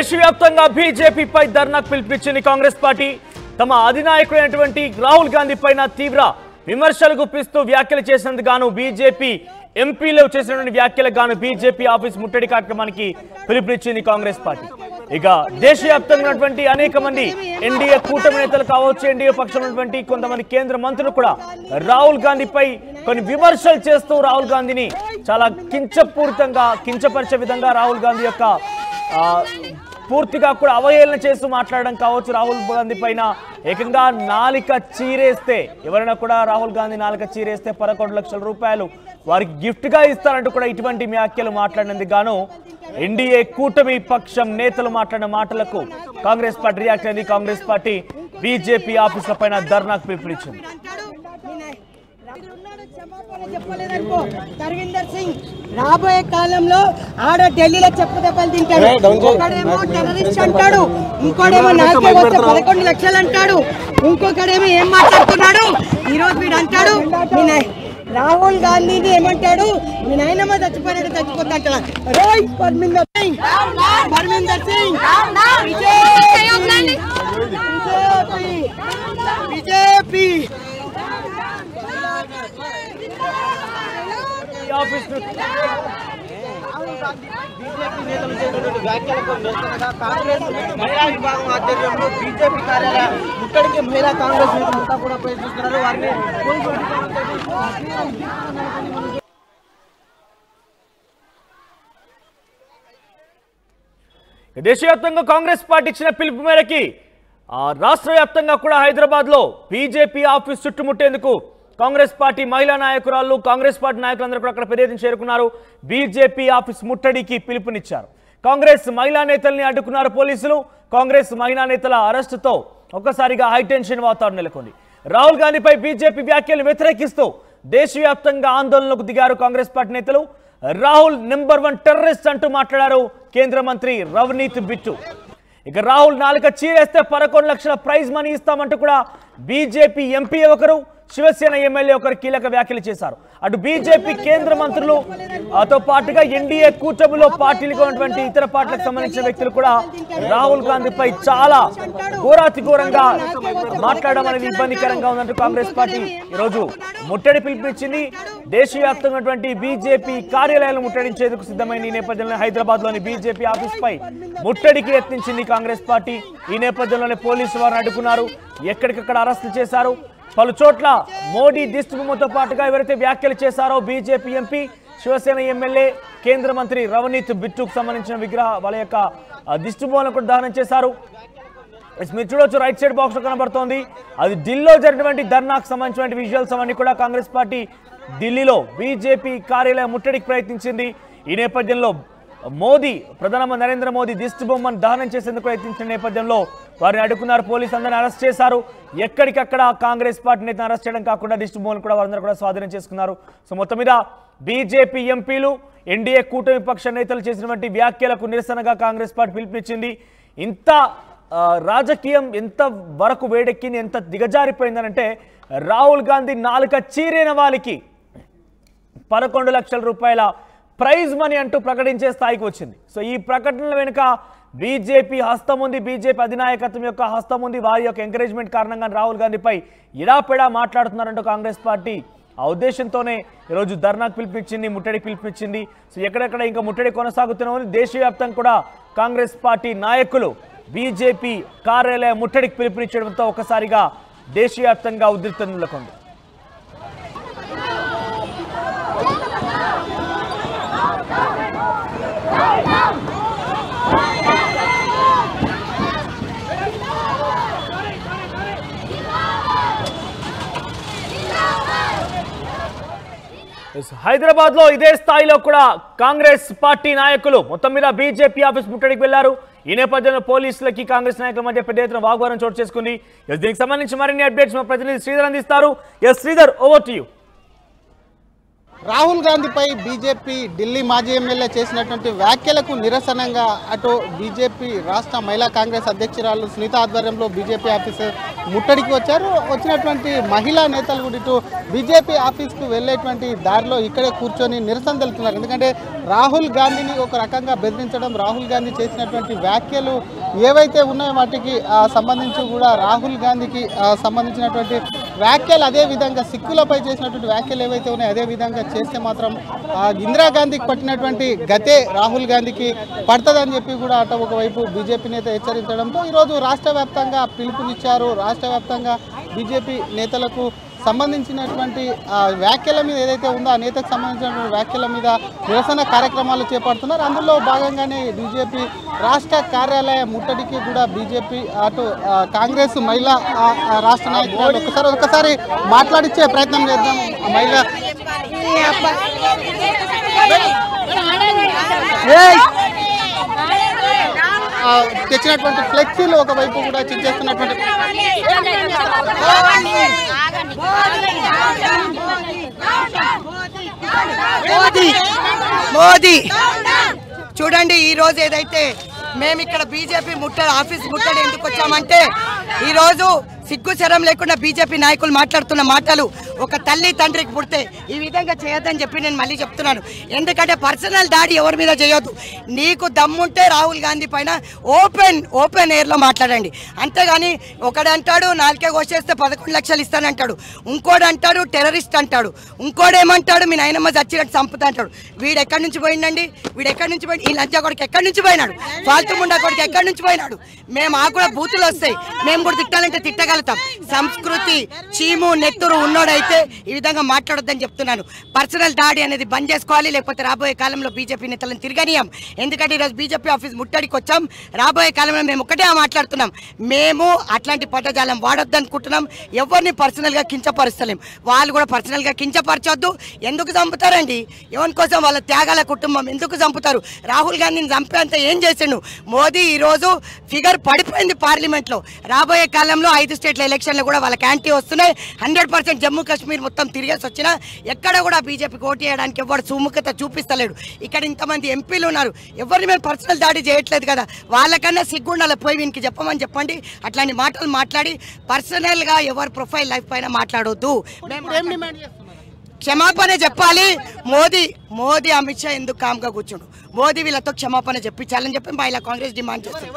దేశవ్యాప్తంగా బీజేపీపై ధర్నాకు పిలుపునిచ్చింది కాంగ్రెస్ పార్టీ. తమ అధినాయకుడైనటువంటి రాహుల్ గాంధీ పైన తీవ్ర విమర్శలు గుప్పిస్తూ వ్యాఖ్యలు చేసినందుకు గాను బీజేపీ ఎంపీలు చేసినటువంటి వ్యాఖ్యలకు గాను బీజేపీ ఆఫీస్ ముట్టడి కార్యక్రమానికి పిలుపునిచ్చింది కాంగ్రెస్ పార్టీ. ఇక దేశవ్యాప్తంగా ఉన్నటువంటి అనేక మంది ఎన్డీఏ కూటమి నేతలు కావచ్చు, ఎన్డీఏ పక్షం ఉన్నటువంటి కొంతమంది కేంద్ర మంత్రులు కూడా రాహుల్ గాంధీపై కొన్ని విమర్శలు చేస్తూ రాహుల్ గాంధీని చాలా కించపరిచే విధంగా రాహుల్ గాంధీ యొక్క పూర్తిగా కూడా అవహేళన చేస్తూ మాట్లాడడం కావచ్చు. రాహుల్ గాంధీ పైన ఏకంగా నాలిక చీరేస్తే, ఎవరైనా కూడా రాహుల్ గాంధీ నాలిక చీరేస్తే 11 లక్షల రూపాయలు వారికి గిఫ్ట్ గా ఇస్తారంటూ కూడా ఇటువంటి వ్యాఖ్యలు మాట్లాడినందుకు గాను ఎన్డీఏ కూటమి పక్షం నేతలు మాట్లాడిన మాటలకు కాంగ్రెస్ పార్టీ రియాక్ట్ అయింది. కాంగ్రెస్ పార్టీ బీజేపీ ఆఫీసుల పైన ధర్నాకు పిలుపునిచ్చింది. కర్వీందర్ సింగ్ రాబోయే కాలంలో ఆడ ఢిల్లీలో చెప్పు దెబ్బలు తింటాడు. ఒకడేమో టెర్రరిస్ట్ అంటాడు, ఇంకోడేమో నాకే వస్తే 11 లక్షలు అంటాడు, ఇంకొకడేమో ఏం మాట్లాడుతున్నాడు. ఈ రోజు వీడు అంటాడు రాహుల్ గాంధీని ఏమంటాడు, మీ నాయనమ్మ చచ్చిపోయినట్టు చచ్చిపోతా అంటాడు. పర్మిందర్ సింగ్ బీజేపీ కాంగ్రెస్ మహిళా విభాగం ఆధ్వర్యంలో బీజేపీ కార్యాలయం ముట్టడికి మహిళా కాంగ్రెస్ నేతలంతా కూడా ప్రయత్నిస్తున్నారు. వారిని దేశవ్యాప్తంగా కాంగ్రెస్ పార్టీ ఇచ్చిన పిలుపు మేరకి రాష్ట్ర వ్యాప్తంగా కూడా హైదరాబాద్ లో బీజేపీ ఆఫీస్ చుట్టుముట్టేందుకు కాంగ్రెస్ పార్టీ మహిళా నాయకురాలు, కాంగ్రెస్ పార్టీ నాయకులందరూ కూడా అక్కడ పెద్ద ఎత్తున చేరుకున్నారు. బీజేపీ ఆఫీస్ ముట్టడికి పిలుపునిచ్చారు. కాంగ్రెస్ మహిళా నేతల్ని అడ్డుకున్నారు పోలీసులు. కాంగ్రెస్ మహిళా నేతల అరెస్టుతో ఒక్కసారిగా హైటెన్షన్ వాతావరణం నెలకొంది. రాహుల్ గాంధీపై బీజేపీ వ్యాఖ్యలు వ్యతిరేకిస్తూ దేశవ్యాప్తంగా ఆందోళనకు దిగారు కాంగ్రెస్ పార్టీ నేతలు. రాహుల్ నెంబర్ 1 టెర్రరిస్ట్ అంటూ మాట్లాడారు కేంద్ర మంత్రి రవనీత్ బిట్టు. ఇక రాహుల్ నాలుక చీరేస్తే 11 లక్షల ప్రైజ్ మనీ ఇస్తామంటూ కూడా బీజేపీ ఎంపీ ఒకరు, శివసేన ఎమ్మెల్యే ఒకరు కీలక వ్యాఖ్యలు చేశారు. అటు బీజేపీ కేంద్ర మంత్రులు తో పాటుగా ఎన్డీఏ కూటమిలో పార్టీలుగా ఉన్నటువంటి ఇతర పార్టీలకు సంబంధించిన వ్యక్తులు కూడా రాహుల్ గాంధీపై చాలా ఘోరాతిఘోరంగా మాట్లాడడం అనేది ఇబ్బందికరంగా ఉందంటూ కాంగ్రెస్ పార్టీ ఈరోజు ముట్టడి పిలుపునిచ్చింది. దేశవ్యాప్తంగా ఉన్నటువంటి బీజేపీ కార్యాలయాలను ముట్టడించేందుకు సిద్ధమైన ఈ నేపథ్యంలో హైదరాబాద్ లోని బీజేపీ ఆఫీస్ పై ముట్టడికి యత్నించింది కాంగ్రెస్ పార్టీ. ఈ నేపథ్యంలోనే పోలీసు వారిని అడ్డుకున్నారు, ఎక్కడికక్కడ అరెస్టులు చేశారు. పలు చోట్ల మోడీ దిష్టిబొమ్మతో పాటుగా ఎవరైతే వ్యాఖ్యలు చేశారో బీజేపీ ఎంపీ, శివసేన ఎమ్మెల్యే, కేంద్ర మంత్రి రవనీత్ బిట్టుకు సంబంధించిన వాళ్ళ యొక్క దిష్టిబొమ్మలను కూడా దహనం చేశారు. మీరు చూడొచ్చు, రైట్ సైడ్ బాక్స్ లో కనబడుతోంది. అది ఢిల్లీలో జరిగినటువంటి ధర్నాకు సంబంధించిన విజువల్స్ అవన్నీ కూడా కాంగ్రెస్ పార్టీ ఢిల్లీలో బీజేపీ కార్యాలయం ముట్టడికి ప్రయత్నించింది. ఈ నేపథ్యంలో ప్రధానమంత్రి నరేంద్ర మోదీ దిష్టి బొమ్మను దహనం చేసేందుకు ప్రయత్నించిన నేపథ్యంలో వారిని అడ్డుకున్నారు. పోలీసు అందరిని అరెస్ట్ చేశారు. ఎక్కడికక్కడ కాంగ్రెస్ పార్టీ నేతను అరెస్ట్ చేయడం కాకుండా దిష్టి బొమ్మను కూడా వారందరూ కూడా స్వాధీనం చేసుకున్నారు. సో మొత్తం మీద బీజేపీ ఎంపీలు, ఎన్డీఏ కూటమి పక్ష నేతలు చేసినటువంటి వ్యాఖ్యలకు నిరసనగా కాంగ్రెస్ పార్టీ పిలుపునిచ్చింది. ఇంత రాజకీయం ఎంత వరకు వేడెక్కింది, ఎంత దిగజారిపోయిందనంటే రాహుల్ గాంధీ నాలుక చీరిన వాళ్ళకి 11 లక్షల రూపాయల ప్రైజ్ మనీ అంటూ ప్రకటించే స్థాయికి వచ్చింది. సో ఈ ప్రకటనల వెనుక బీజేపీ హస్తం ఉంది, బీజేపీ అధినాయకత్వం యొక్క హస్తం ఉంది. వారి యొక్క ఎంకరేజ్మెంట్ కారణంగా రాహుల్ గాంధీపై ఇడాపెడా మాట్లాడుతున్నారంటూ కాంగ్రెస్ పార్టీ ఆ ఉద్దేశంతోనే ఈరోజు ధర్నాకు పిలుపునిచ్చింది, ముట్టడికి పిలుపునిచ్చింది. సో ఎక్కడెక్కడ ఇంకా ముట్టడి కొనసాగుతున్నామని దేశవ్యాప్తంగా కూడా కాంగ్రెస్ పార్టీ నాయకులు బీజేపీ కార్యాలయ ముట్టడికి పిలుపునిచ్చడంతో ఒకసారిగా దేశవ్యాప్తంగా ఉద్రిక్తత నెలకొంది. హైదరాబాద్ లో ఇదే స్థాయిలో కూడా కాంగ్రెస్ పార్టీ నాయకులు మొత్తం మీద బీజేపీ ఆఫీస్ ముట్టడికి వెళ్లారు. ఈ నేపథ్యంలో పోలీసులకి కాంగ్రెస్ నాయకుల మధ్య పెద్ద ఎత్తున వాగ్వాదం చోటు చేసుకుంది. దీనికి సంబంధించి మరిన్ని అప్డేట్స్ మా ప్రతినిధి శ్రీధర్ అందిస్తారు. Sridhar, over to you. Rahul గాంధీపై బీజేపీ ఢిల్లీ మాజీ ఎమ్మెల్యే చేసినటువంటి వ్యాఖ్యలకు నిరసనంగా అటు బీజేపీ రాష్ట్ర మహిళా కాంగ్రెస్ అధ్యక్షురాలు సునీత ఆధ్వర్యంలో బీజేపీ ఆఫీసు ముట్టడికి వచ్చారు. వచ్చినటువంటి మహిళా నేతలు కూడా ఇటు బీజేపీ ఆఫీస్కు వెళ్ళేటువంటి దారిలో ఇక్కడే కూర్చొని నిరసన తెలుపుతున్నారు. ఎందుకంటే రాహుల్ గాంధీని ఒక రకంగా బెదిరించడం, రాహుల్ గాంధీ చేసినటువంటి వ్యాఖ్యలు ఏవైతే ఉన్నాయో వాటికి సంబంధించి కూడా రాహుల్ గాంధీకి సంబంధించినటువంటి వ్యాఖ్యలు అదేవిధంగా సిక్కులపై చేసినటువంటి వ్యాఖ్యలు ఏవైతే ఉన్నాయో అదే విధంగా చేస్తే మాత్రం ఇందిరాగాంధీకి పట్టినటువంటి గతే రాహుల్ గాంధీకి పడుతుందని చెప్పి కూడా అటు ఒకవైపు బీజేపీ నేత హెచ్చరించడంతో ఈరోజు రాష్ట్ర వ్యాప్తంగా పిలుపునిచ్చారు. రాష్ట్ర వ్యాప్తంగా బీజేపీ నేతలకు సంబంధించినటువంటి వ్యాఖ్యల మీద ఏదైతే ఉందో ఆ నేతకు సంబంధించినటువంటి వ్యాఖ్యల మీద నిరసన కార్యక్రమాలు చేపడుతున్నారు. అందులో భాగంగానే బీజేపీ రాష్ట్ర కార్యాలయ ముట్టడికి కూడా బీజేపీ అటు కాంగ్రెస్ మహిళా రాష్ట్ర నాయకులు ఒకసారి మాట్లాడించే ప్రయత్నం చేద్దాం. మహిళా తెచ్చినటువంటి ఫ్లెక్సీలు ఒకవైపు కూడా చేస్తున్నటువంటి మోదీ చూడండి, ఈ రోజు ఏదైతే మేము ఇక్కడ బీజేపీ ఆఫీస్ ముట్టడి ఎందుకు వచ్చామంటే ఈరోజు సిగ్గు శరం లేకుండా బీజేపీ నాయకులు మాట్లాడుతున్న మాటలు ఒక తల్లి తండ్రికి పుడితే ఈ విధంగా చేయొద్దని చెప్పి నేను మళ్ళీ చెప్తున్నాను. ఎందుకంటే పర్సనల్ దాడి ఎవరి మీద చేయొద్దు. నీకు దమ్ముంటే రాహుల్ గాంధీ పైన ఓపెన్ ఎయిర్లో మాట్లాడండి. అంతేగాని ఒకడంటాడు నాలుకే కోసేస్తే 11 లక్షలు ఇస్తానంటాడు, ఇంకోడు అంటాడు టెర్రరిస్ట్ అంటాడు, ఇంకోడేమంటాడు మీ నాయనమ్మ చచ్చినట్టు చంపుతా అంటాడు. వీడు ఎక్కడి నుంచి పోయిందండి? వీడు ఎక్కడి నుంచి పోయి ఈ లంచా కొడుకు ఎక్కడి నుంచి పోయినాడు? ఫాల్తు ముండా కొడుకు ఎక్కడి నుంచి పోయినాడు? మేము ఆ కూడా బూతులు వస్తాయి, మేము కూడా తిట్టాలంటే తిట్టగలుగుతాం. సంస్కృతి చీము నెత్తురు ఉన్నోడైతే ఈ విధంగా మాట్లాడొద్దని చెప్తున్నాను. పర్సనల్ దాడి అనేది బంద్ చేసుకోవాలి, లేకపోతే రాబోయే కాలంలో బీజేపీ నేతలను తిరగనీయం. ఎందుకంటే ఈరోజు బీజేపీ ఆఫీస్ ముట్టడికి వచ్చాం. రాబోయే కాలంలో మేము ఒకటే మాట్లాడుతున్నాం, మేము అట్లాంటి పదజాలం వాడొద్దు అనుకుంటున్నాం. ఎవరిని పర్సనల్గా కించపరుస్తలేం, వాళ్ళు కూడా పర్సనల్గా కించపరచొద్దు. ఎందుకు చంపుతారండి? ఎవరి కోసం? వాళ్ళ త్యాగాల కుటుంబం ఎందుకు చంపుతారు? రాహుల్ గాంధీని చంపేంత ఏం చేసిండు మోదీ? ఈరోజు ఫిగర్ పడిపోయింది పార్లమెంట్లో. రాబోయే కాలంలో 5 స్టేట్ల ఎలక్షన్లు కూడా వాళ్ళకి యాంటీ వస్తున్నాయి. 100% జమ్మూ కాశ్మీర్ మొత్తం తిరిగేసి వచ్చినా ఎక్కడ కూడా బీజేపీకి ఓటు చేయడానికి ఎవరు సుముఖత చూపిస్తలేడు. ఇక్కడ ఇంతమంది ఎంపీలు ఉన్నారు, ఎవరిని మేము పర్సనల్ దాడి చేయట్లేదు కదా. వాళ్ళకన్నా సిగ్గుండాలి, పోయి వీనికి చెప్పమని చెప్పండి. అట్లాంటి మాటలు మాట్లాడి పర్సనల్గా ఎవరి ప్రొఫైల్ లైఫ్ పైన మాట్లాడొద్దు. క్షమాపణ చెప్పాలి. మోదీ అమిత్ షా ఎందుకు కామ్గా కూర్చుండు? మోదీ వీళ్ళతో క్షమాపణ చెప్పించాలని చెప్పి మహిళా కాంగ్రెస్ డిమాండ్ చేస్తారు.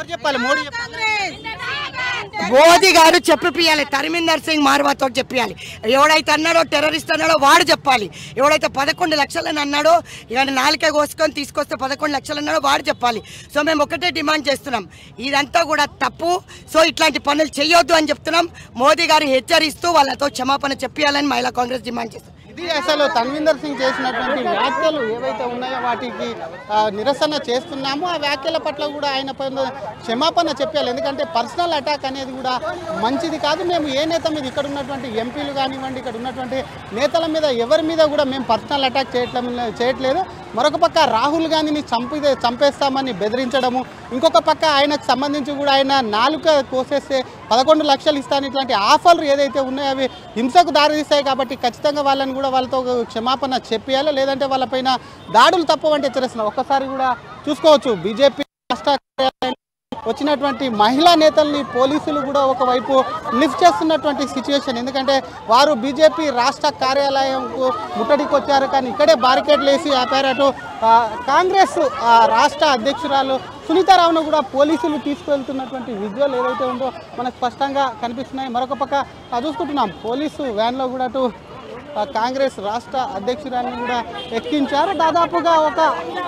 మోదీ గారు చెప్పియాలి, ధర్మేందర్ సింగ్ మార్వాతో చెప్పాలి. ఎవడైతే అన్నాడో టెర్రరిస్ట్ అన్నాడో వాడు చెప్పాలి. ఎవడైతే 11 లక్షలని అన్నాడో, ఇక 4 కోసుకొని తీసుకొస్తే 11 లక్షలు అన్నాడో వాడు చెప్పాలి. సో మేము ఒకటే డిమాండ్ చేస్తున్నాం, ఇదంతా కూడా తప్పు. సో ఇట్లాంటి పనులు చేయొద్దు అని చెప్తున్నాం. మోదీ గారు హెచ్చరిస్తూ వాళ్ళతో క్షమాపణ చెప్పాలని మహిళా కాంగ్రెస్ డిమాండ్ చేస్తాం. ఇది అసలు తన్వీందర్ సింగ్ చేసినటువంటి వ్యాఖ్యలు ఏవైతే ఉన్నాయో వాటికి నిరసన చేస్తున్నాము. ఆ వ్యాఖ్యల పట్ల కూడా ఆయన క్షమాపణ చెప్పాలి. ఎందుకంటే పర్సనల్ అటాక్ అనేది కూడా మంచిది కాదు. మేము ఏ నేత మీద, ఇక్కడ ఉన్నటువంటి ఎంపీలు కానివ్వండి, ఇక్కడ ఉన్నటువంటి నేతల మీద ఎవరి మీద కూడా మేము పర్సనల్ అటాక్ చేయట్లేదు. మరొక పక్క రాహుల్ గాంధీని చంపేస్తామని బెదిరించడము, ఇంకొక పక్క ఆయనకు సంబంధించి కూడా ఆయన 4 కోసేస్తే 11 లక్షలు ఇస్తాను, ఇట్లాంటి ఆఫర్లు ఏదైతే ఉన్నాయో అవి హింసకు దారితీస్తాయి. కాబట్టి ఖచ్చితంగా వాళ్ళని కూడా వాళ్ళతో క్షమాపణ చెప్పాలి, లేదంటే వాళ్ళపైన దాడులు తప్పవంటే హెచ్చరిస్తున్నారు. ఒక్కసారి కూడా చూసుకోవచ్చు, బీజేపీ రాష్ట్ర వచ్చినటువంటి మహిళా నేతల్ని పోలీసులు కూడా ఒకవైపు లిఫ్ట్ చేస్తున్నటువంటి సిచ్యువేషన్. ఎందుకంటే వారు బీజేపీ రాష్ట్ర కార్యాలయంకు ముట్టడికి వచ్చారు, కానీ ఇక్కడే బారికేడ్లు వేసి ఆపారు. అటు కాంగ్రెస్ రాష్ట్ర అధ్యక్షురాలు సునీతారావును కూడా పోలీసులు తీసుకువెళ్తున్నటువంటి విజువల్ ఏదైతే ఉందో మనకు స్పష్టంగా కనిపిస్తున్నాయి. మరొక పక్క చూసుకుంటున్నాం, పోలీసు వ్యాన్లో కూడా అటు కాంగ్రెస్ రాష్ట్ర అధ్యక్షురాలను కూడా ఎక్కించారు. దాదాపుగా ఒక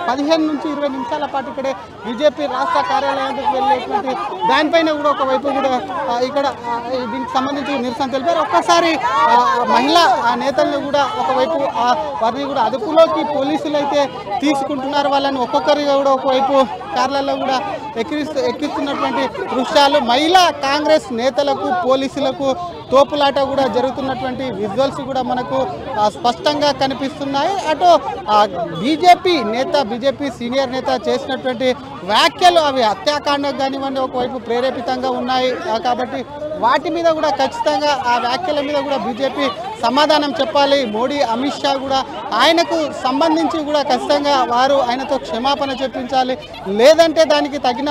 15 నుంచి 20 నిమిషాల పాటు ఇక్కడే బీజేపీ రాష్ట్ర కార్యాలయానికి వెళ్ళేటువంటి దానిపైన కూడా ఒకవైపు కూడా ఇక్కడ దీనికి సంబంధించి నిరసన తెలిపారు. ఒక్కసారి మహిళా నేతలను కూడా ఒకవైపు వారిని కూడా అదుపులోకి పోలీసులు అయితే తీసుకుంటున్నారు. వాళ్ళని ఒక్కొక్కరిగా కూడా ఒకవైపు కార్లలో కూడా ఎక్కిస్తున్నటువంటి దృశ్యాలు, మహిళా కాంగ్రెస్ నేతలకు పోలీసులకు తోపులాట కూడా జరుగుతున్నటువంటి విజువల్స్ కూడా మనకు స్పష్టంగా కనిపిస్తున్నాయి. అటు బీజేపీ సీనియర్ నేత చేసినటువంటి వ్యాఖ్యలు అవి హత్యాకాండం కానివ్వండి ఒకవైపు ప్రేరేపితంగా ఉన్నాయి. కాబట్టి వాటి మీద కూడా ఖచ్చితంగా ఆ వ్యాఖ్యల మీద కూడా బీజేపీ సమాధానం చెప్పాలి. మోడీ అమిత్ షా కూడా ఆయనకు సంబంధించి కూడా ఖచ్చితంగా వారు ఆయనతో క్షమాపణ చెప్పించాలి. లేదంటే దానికి తగిన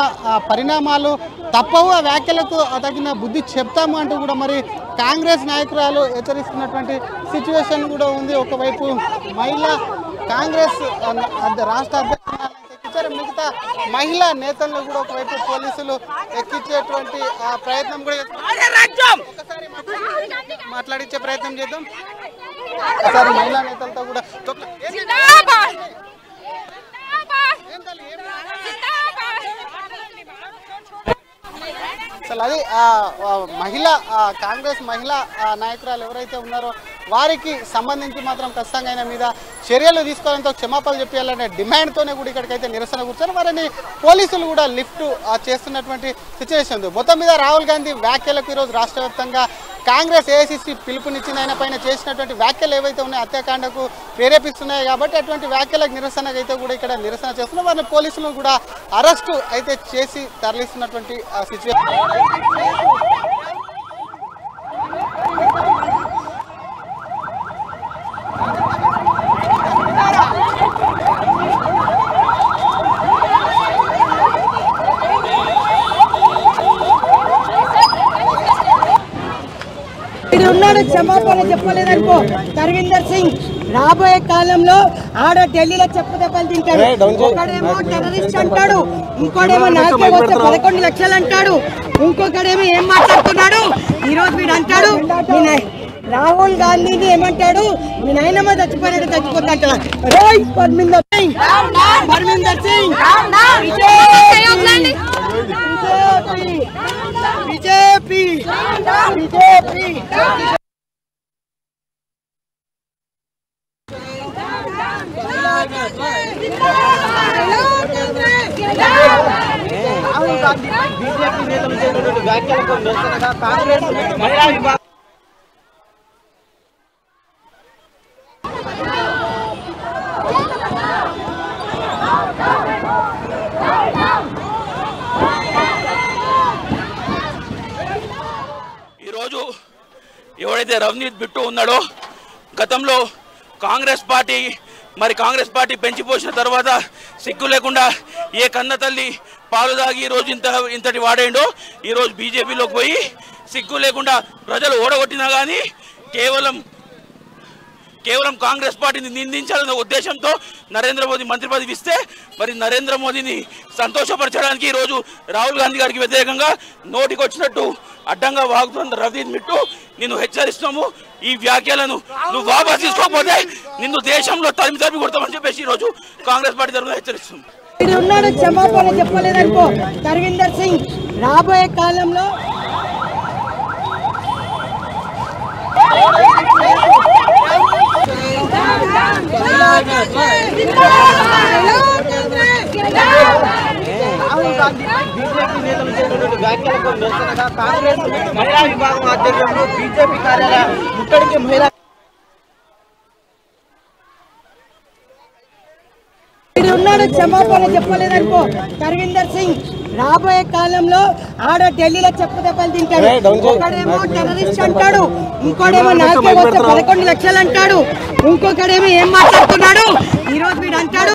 పరిణామాలు తప్పవు, ఆ వ్యాఖ్యలకు తగిన బుద్ధి చెప్తాము అంటూ కూడా మరి కాంగ్రెస్ నాయకురాలు హెచ్చరిస్తున్నటువంటి సిచ్యువేషన్ కూడా ఉంది. ఒకవైపు మహిళా కాంగ్రెస్ రాష్ట్ర అధ్యక్షురాలను ఎక్కించారు, మిగతా మహిళా నేతలను కూడా ఒకవైపు పోలీసులు ఎక్కించేటువంటి ప్రయత్నం కూడా ఒకసారి మాట్లాడించే ప్రయత్నం చేద్దాం. ఒకసారి మహిళా నేతలతో కూడా అసలు అది మహిళా కాంగ్రెస్ మహిళా నాయకురాలు ఎవరైతే ఉన్నారో వారికి సంబంధించి మాత్రం ఖచ్చితంగా ఆయన మీద చర్యలు తీసుకోవాలంతో క్షమాపణలు చెప్పాలనే డిమాండ్తోనే కూడా ఇక్కడికైతే నిరసన కూర్చొని వారిని పోలీసులు కూడా లిఫ్ట్ చేస్తున్నటువంటి సిచ్యువేషన్ ఉంది. మొత్తం మీద రాహుల్ గాంధీ వ్యాఖ్యలకు ఈరోజు రాష్ట్ర వ్యాప్తంగా కాంగ్రెస్ ఏఐసిసి పిలుపునిచ్చింది. ఆయన పైన చేసినటువంటి వ్యాఖ్యలు ఏవైతే ఉన్నాయో హత్యాకాండకు ప్రేరేపిస్తున్నాయి కాబట్టి అటువంటి వ్యాఖ్యలకు నిరసనగా అయితే కూడా ఇక్కడ నిరసన చేస్తున్నారు. వారిని పోలీసులు కూడా అరెస్టు అయితే చేసి తరలిస్తున్నటువంటి సిచ్యువేషన్. ఉన్నాడు క్షమాపణ చెప్పలేదనుకో ధర్మేందర్ సింగ్ రాబోయే కాలంలో ఆడ ఢిల్లీలో చెప్పు దెబ్బలు తింటాడు. ఒకడేమో టెర్రరిస్ట్ అంటాడు, ఇంకోడేమో నాకే వస్తే 11 లక్షలు అంటాడు, ఇంకొకడేమో ఏం మాట్లాడుతున్నాడు. ఈ రోజు వీడు అంటాడు రాహుల్ గాంధీని ఏమంటాడు, మీ నాయనమ్మ చచ్చిపోయినట్టు చచ్చిపోతా అంటాడు. పర్మిందర్ సింగ్ బీజేపీ రాహుల్ గాంధీ బీజేపీ నేతలు చేసినటువంటి వ్యాఖ్యలకు నిరసనగా కాంగ్రెస్ మహిళా విభాగం ఈరోజు ఎవరైతే రవనీత్ బిట్టు ఉన్నాడో గతంలో కాంగ్రెస్ పార్టీ పెంచిపోసిన తర్వాత సిగ్గు లేకుండా ఏ కన్న తల్లి పాలు దాగి ఈరోజు ఇంతటి వాడేండో ఈరోజు బీజేపీలోకి పోయి సిగ్గు లేకుండా ప్రజలు ఓడగొట్టినా కానీ కేవలం కాంగ్రెస్ పార్టీని నిందించాలన్న ఉద్దేశంతో నరేంద్ర మోదీ మంత్రి పదవి ఇస్తే మరి నరేంద్ర మోదీని సంతోషపరచడానికి ఈరోజు రాహుల్ గాంధీ గారికి వ్యతిరేకంగా నోటికి వచ్చినట్టు అడ్డంగా వాగుతున్న రవనీత్ బిట్టు నిన్ను హెచ్చరిస్తున్నాము. ఈ వ్యాఖ్యలను నువ్వు వాపసు తీసుకోకపోతే నిన్ను దేశంలో తరిమి కొడతామని చెప్పేసి ఈరోజు కాంగ్రెస్ పార్టీ తరఫున హెచ్చరిస్తున్నాం. ఉన్నాడు క్షమాపణ చెప్పలేదనుకో ధర్మేందర్ సింగ్ రాబోయే కాలంలో రాహుల్ గాంధీ బీజేపీ నేతలు చేసినటువంటి వ్యాఖ్యలకు నిరసనగా కాంగ్రెస్ మహిళా విభాగం ఆధ్వర్యంలో బీజేపీ కార్యాలయం ముట్టడికి మహిళా ఉన్నాడు క్షమాపణ చెప్పలేదనుకో ధర్మేందర్ సింగ్ రాబోయే కాలంలో ఆడ ఢిల్లీలో చెప్పు దెబ్బలు తింటాడు. ఒకడేమో టెర్రరిస్ట్ అంటాడు, ఇంకోడేమో నాకే వస్తే 11 లక్షలు అంటాడు, ఇంకొకడేమో ఏం మాట్లాడుతున్నాడు. ఈ రోజు వీడు అంటాడు